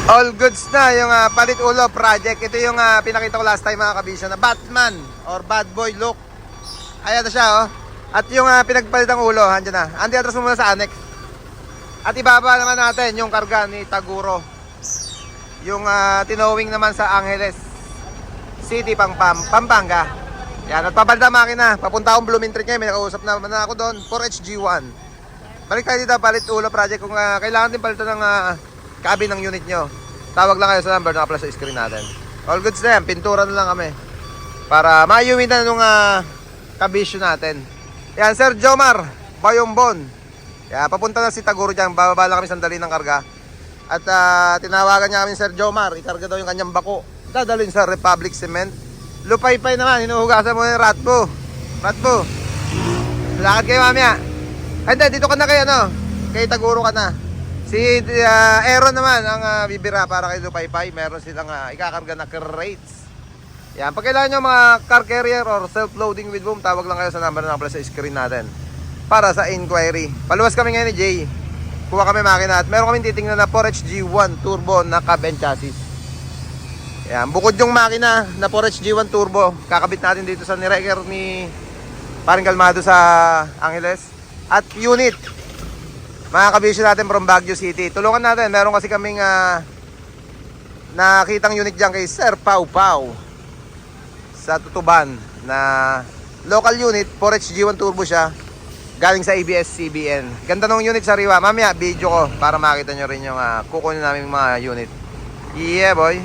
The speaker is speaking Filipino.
All goods na yung palit ulo project. Ito yung pinakita ko last time mga kabisyo na Batman or bad boy look. Ayan na siya oh. At yung pinagpalitang ulo, andyan na. Andi atras mo muna sa annex. At ibaba naman natin yung karga ni Taguro. Yung tinowing naman sa Angeles City, Pampanga. Yan, at pabalita makina. Papunta akong Blooming Treat ngayon. May nakausap naman na ako doon for HG1. Balik tayo dito, palit ulo project. Kung kailangan din palitan ng cabin ng unit nyo, tawag lang kayo sa number na sa screen natin. All goods na yan, pintura na lang kami para ma-unit na nung kabisyo natin. Yan, Sir Jomar Bayombon. Yan, papunta na si Taguro dyan. Bababa lang kami sandali ng karga. At tinawagan niya kami Sir Jomar, ikarga daw yung kanyang bako, dadalhin sa Republic Cement. Lupay-pay naman, hinuhugasan mo yung ratbo. Lakad kayo mamaya. Ay, dito ka na kay kay Taguro ka na. Si Aaron naman ang bibira para kay Lupay-pay. Meron silang ikakarga na crates. Yan, pag kailangan nyo mga car carrier or self-loading with boom, tawag lang kayo sa number na pala sa screen natin para sa inquiry. Paluwas kami ngayon ni Jay. Kuha kami makina at meron kami titingnan na 4HG1 turbo na cab and chassis. Yan, bukod yung makina na 4HG1 turbo, kakabit natin dito sa nireker ni Paring Kalmado sa Angeles. At unit, mga kabisyo natin from Baguio City. Tulungan natin, meron kasi kaming nakitang unit dyan kay Sir Pau Pau sa Tutuban na local unit, 4HG1 turbo siya, galing sa ABS-CBN. Ganda ng unit sa Riwa. Mamaya video ko para makita nyo rin yung kukunin namin mga unit. Yeah boy.